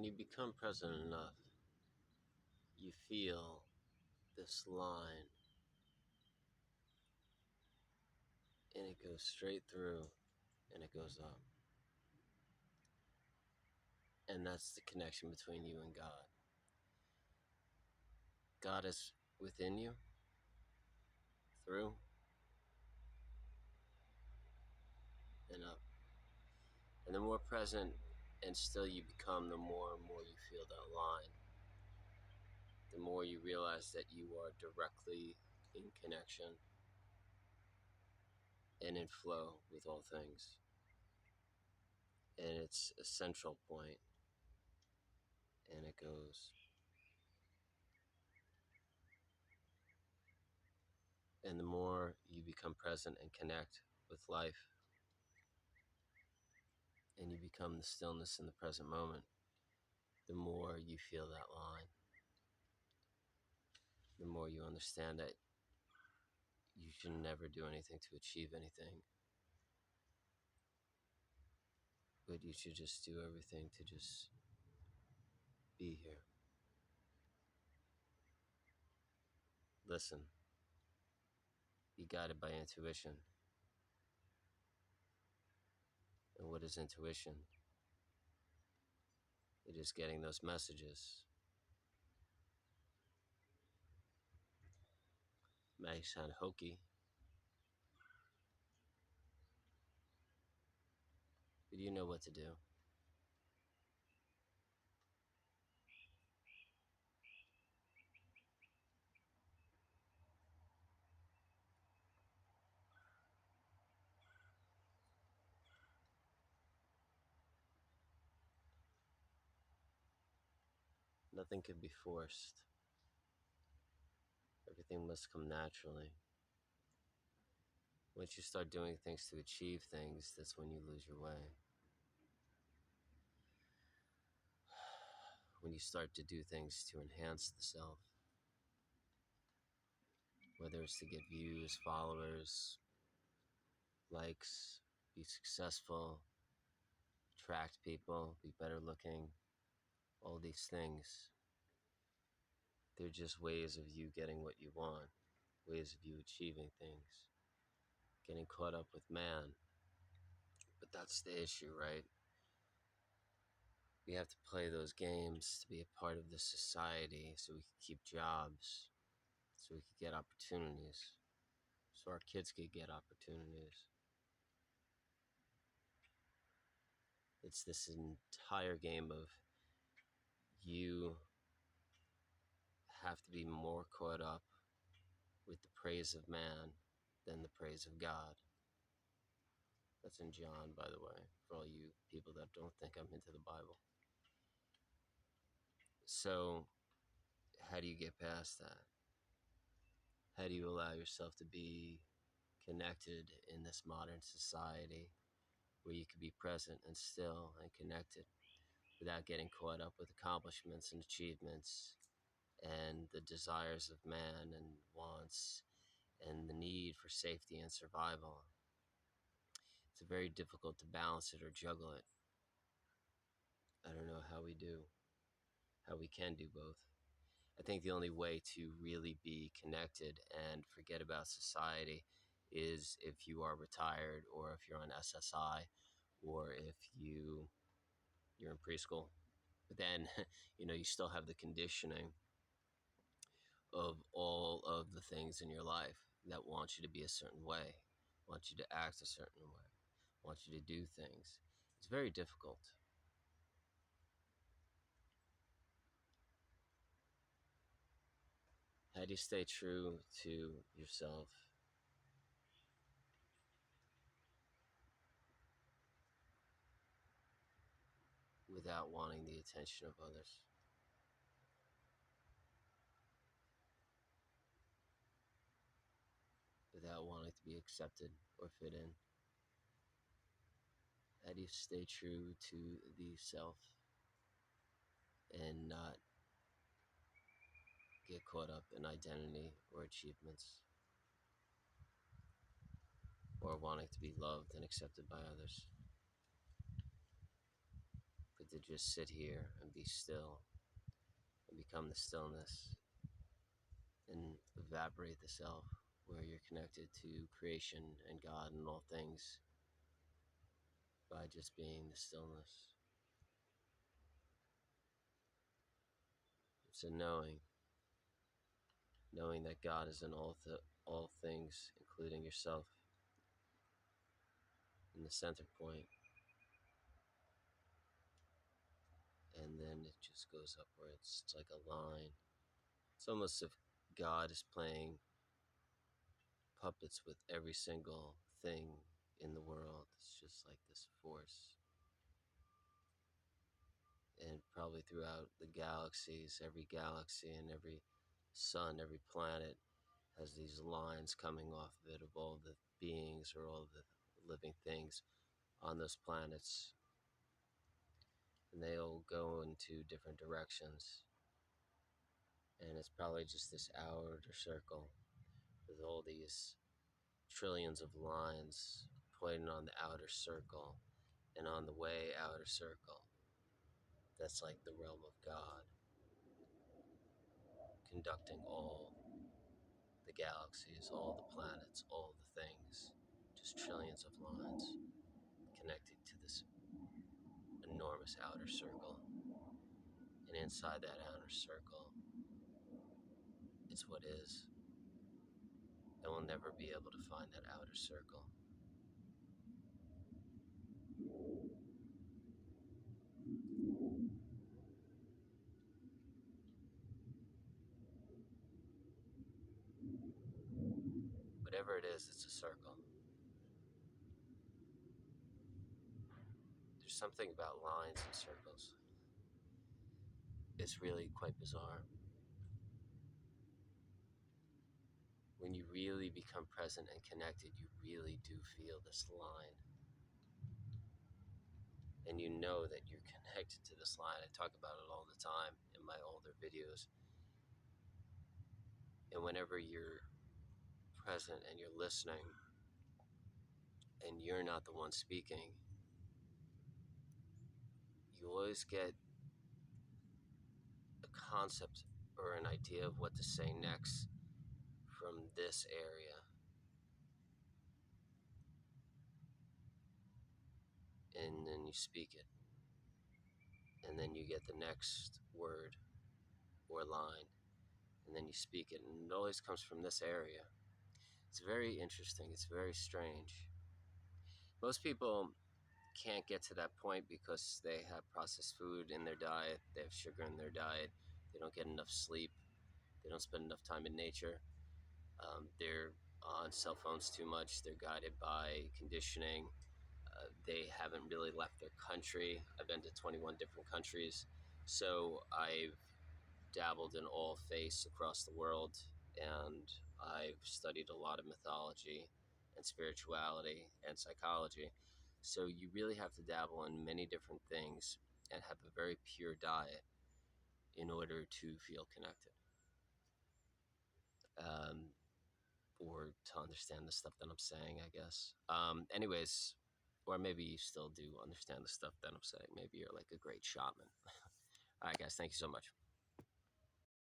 When you become present enough, you feel this line and it goes straight through and it goes up. And that's the connection between you and God. God is within you, through, and up. And the more present and still you become, the more and more you feel that line. The more you realize that you are directly in connection and in flow with all things. And it's a central point, and it goes. And the more you become present and connect with life, and you become the stillness in the present moment, the more you feel that line. The more you understand that you should never do anything to achieve anything, but you should just do everything to just be here. Listen, be guided by intuition. And what is intuition? It is getting those messages. May sound hokey, but you know what to do. Nothing can be forced. Everything must come naturally. Once you start doing things to achieve things, that's when you lose your way. When you start to do things to enhance the self, whether it's to get views, followers, likes, be successful, attract people, be better looking, all these things, they're just ways of you getting what you want, ways of you achieving things, getting caught up with man. But that's the issue, right? We have to play those games to be a part of the society so we can keep jobs, so we could get opportunities, so our kids could get opportunities. It's this entire game of you have to be more caught up with the praise of man than the praise of God. That's in John, by the way, for all you people that don't think I'm into the Bible. So, how do you get past that? How do you allow yourself to be connected in this modern society where you can be present and still and connected without getting caught up with accomplishments and achievements and the desires of man and wants and the need for safety and survival? It's very difficult to balance it or juggle it. I don't know how we do, how we can do both. I think the only way to really be connected and forget about society is if you are retired or if you're on SSI or if you're in preschool. But then, you still have the conditioning of all of the things in your life that want you to be a certain way, want you to act a certain way, want you to do things. It's very difficult. How do you stay true to yourself without wanting the attention of others? Without wanting to be accepted or fit in? How do you stay true to the self and not get caught up in identity or achievements or wanting to be loved and accepted by others? to just sit here and be still and become the stillness and evaporate the self, where you're connected to creation and God and all things by just being the stillness. It's a knowing that God is in all things, including yourself, in the center point, and then it just goes upwards. It's like a line. It's almost if God is playing puppets with every single thing in the world. It's just like this force. And probably throughout the galaxies, every galaxy and every sun, every planet has these lines coming off of it of all the beings or all the living things on those planets. And they all go into different directions. And it's probably just this outer circle with all these trillions of lines pointing on the outer circle, and on the way outer circle, that's like the realm of God, conducting all the galaxies, all the planets, all the things, just trillions of lines connected to this enormous outer circle. And inside that outer circle, it's what is. And we'll never be able to find that outer circle. Whatever it is, it's a circle. There's something about lines and circles. It's really quite bizarre. When you really become present and connected, you really do feel this line. And you know that you're connected to this line. I talk about it all the time in my older videos. And whenever you're present and you're listening and you're not the one speaking, you always get a concept or an idea of what to say next from this area. And then you speak it. And then you get the next word or line. And then you speak it. And it always comes from this area. It's very interesting. It's very strange. Most people can't get to that point because they have processed food in their diet, they have sugar in their diet, they don't get enough sleep, they don't spend enough time in nature, they're on cell phones too much, they're guided by conditioning, they haven't really left their country. I've been to 21 different countries, so I've dabbled in all faiths across the world, and I've studied a lot of mythology and spirituality and psychology. So you really have to dabble in many different things and have a very pure diet in order to feel connected, um, or to understand the stuff that I'm saying, I guess. Anyways, or maybe you still do understand the stuff that I'm saying. Maybe you're like a great shaman. All right, guys, thank you so much.